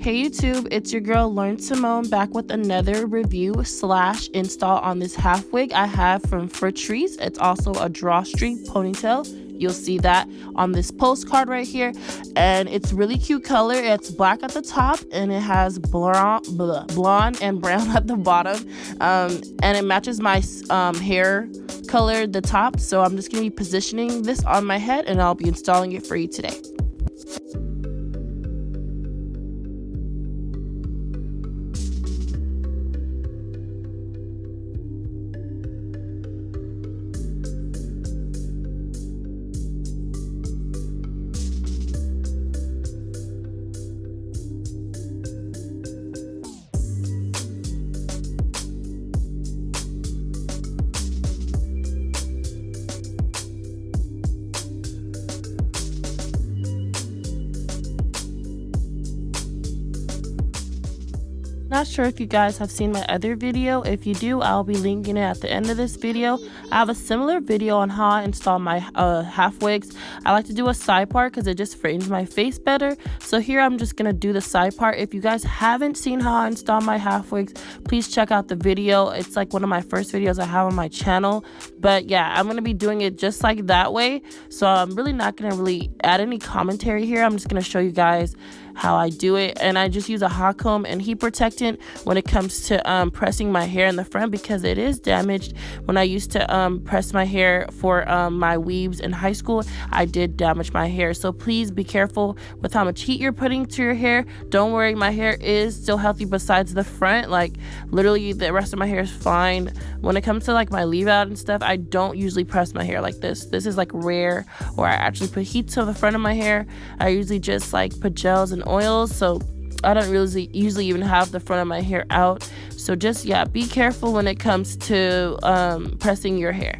Hey YouTube, it's your girl Lauren Simone back with another review / install on this half wig I have from Freetress. It's also a drawstring ponytail. You'll see that on this postcard right here, and it's really cute color. It's black at the top and it has blonde and brown at the bottom, and it matches my hair color at the top. So I'm just gonna be positioning this on my head and I'll be installing it for you today. Not sure if you guys have seen my other video. If you do, I'll be linking it at the end of this video. I have a similar video on how I install my half wigs. I like to do a side part because it just frames my face better. So here I'm just gonna do the side part. If you guys haven't seen how I install my half wigs, please check out the video. It's like one of my first videos I have on my channel. But yeah, I'm gonna be doing it just like that way. So I'm really not gonna add any commentary here. I'm just gonna show you guys how I do it, and I just use a hot comb and heat protectant when it comes to pressing my hair in the front, because it is damaged. When I used to press my hair for my weaves in high school, I did damage my hair. So please be careful with how much heat you're putting to your hair. Don't worry, my hair is still healthy besides the front. Like literally the rest of my hair is fine. When it comes to like my leave out and stuff, I don't usually press my hair like this. This is like rare where I actually put heat to the front of my hair. I usually just like put gels and oils, so I don't really usually even have the front of my hair out. So just be careful when it comes to pressing your hair.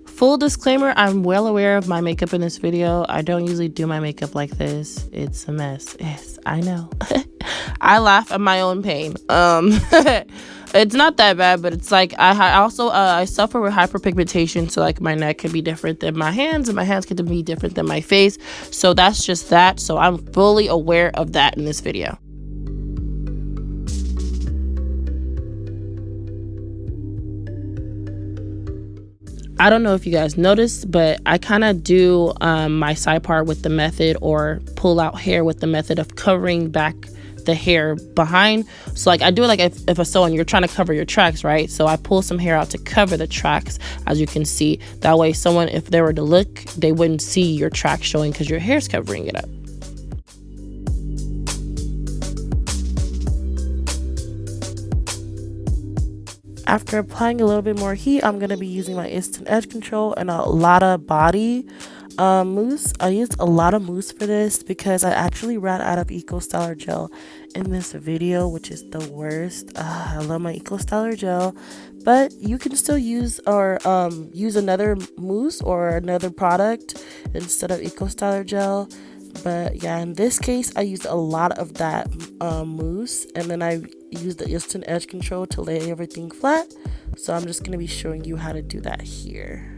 Full disclaimer, I'm well aware of my makeup in this video. I don't usually do my makeup like this. It's a mess. Yes, I know. I laugh at my own pain. It's not that bad, but it's like I suffer with hyperpigmentation, so like my neck can be different than my hands and my hands can be different than my face. So that's just that. So I'm fully aware of that in this video. I don't know if you guys noticed, but I kind of do my side part with the method, or pull out hair with the method of covering back the hair behind. So like I do it like if a sew and you're trying to cover your tracks, right? So I pull some hair out to cover the tracks, as you can see. That way someone, if they were to look, they wouldn't see your track showing because your hair's covering it up. After applying a little bit more heat, I'm going to be using my instant edge control and a Lottabody mousse. I used a lot of mousse for this because I actually ran out of Eco Styler gel in this video, which is the worst. I love my Eco Styler gel, but you can still use use another mousse or another product instead of Eco Styler gel. But yeah, in this case I used a lot of that mousse, and then I used the instant edge control to lay everything flat. So I'm just going to be showing you how to do that here.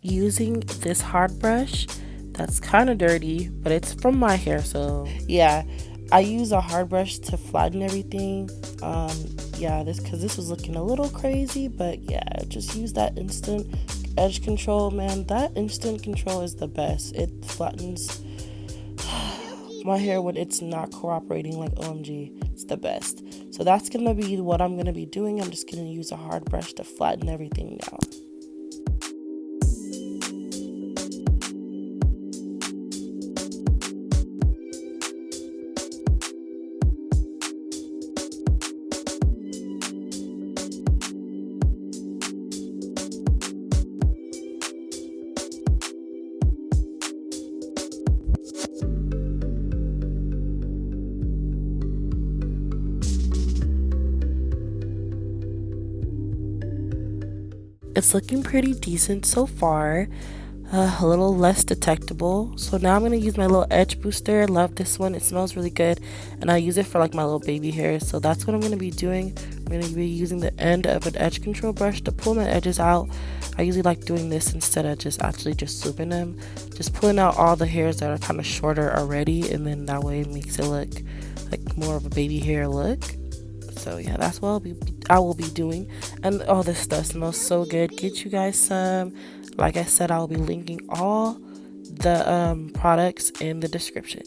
Using this hard brush that's kind of dirty, but it's from my hair, so yeah, I use a hard brush to flatten everything. This was looking a little crazy, but yeah, just use that instant edge control. Man, that instant control is the best. It flattens my hair when it's not cooperating, like OMG, it's the best. So that's gonna be what I'm gonna be doing. I'm just gonna use a hard brush to flatten everything down. It's looking pretty decent so far. A little less detectable. So now I'm going to use my little edge booster. Love this one. It smells really good. And I use it for like my little baby hair. So that's what I'm going to be doing. I'm going to be using the end of an edge control brush to pull my edges out. I usually like doing this instead of just swooping them. Just pulling out all the hairs that are kind of shorter already. And then that way it makes it look like more of a baby hair look. So yeah, that's what I will be doing. And all this stuff smells so good. Get you guys some. Like I said, I will be linking all the products in the description.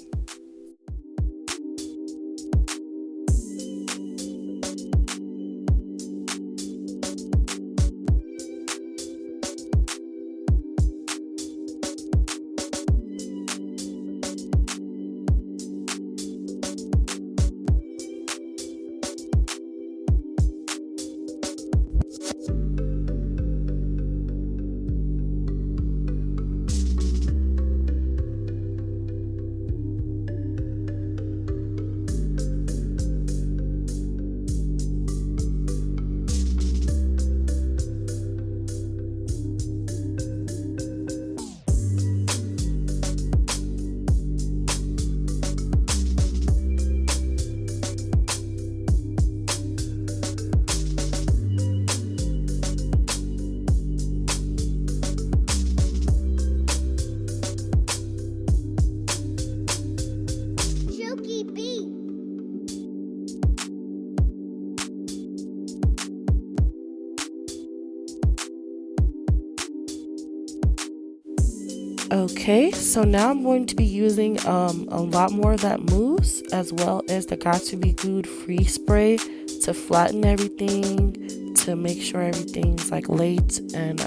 Okay, so now I'm going to be using a lot more of that mousse as well as the Got To Be Glued free spray to flatten everything, to make sure everything's like laid and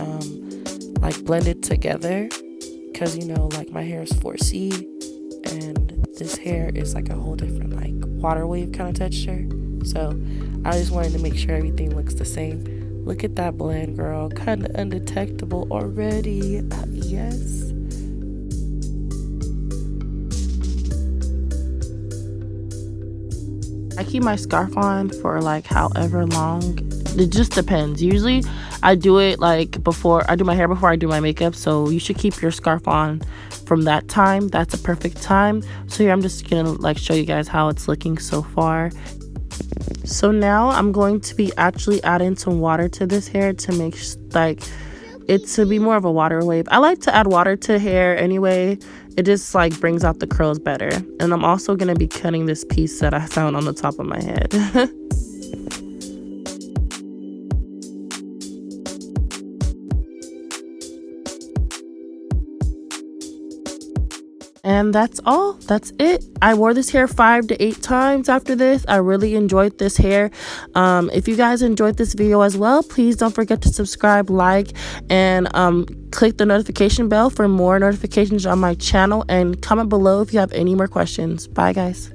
like blended together, because you know, like my hair is 4C and this hair is like a whole different like water wave kind of texture. So I just wanted to make sure everything looks the same. Look at that blend, girl, kind of undetectable already. Yes. I keep my scarf on for like however long. It just depends. Usually I do it like before I do my hair, before I do my makeup. So you should keep your scarf on from that time. That's a perfect time. So here I'm just gonna like show you guys how it's looking so far. So now I'm going to be actually adding some water to this hair to make like it to be more of a water wave. I like to add water to hair anyway. It just like brings out the curls better. And I'm also going to be cutting this piece that I found on the top of my head. And that's all. That's it. I wore this hair 5 to 8 times after this. I really enjoyed this hair. If you guys enjoyed this video as well, please don't forget to subscribe, like, and click the notification bell for more notifications on my channel. And comment below if you have any more questions. Bye, guys.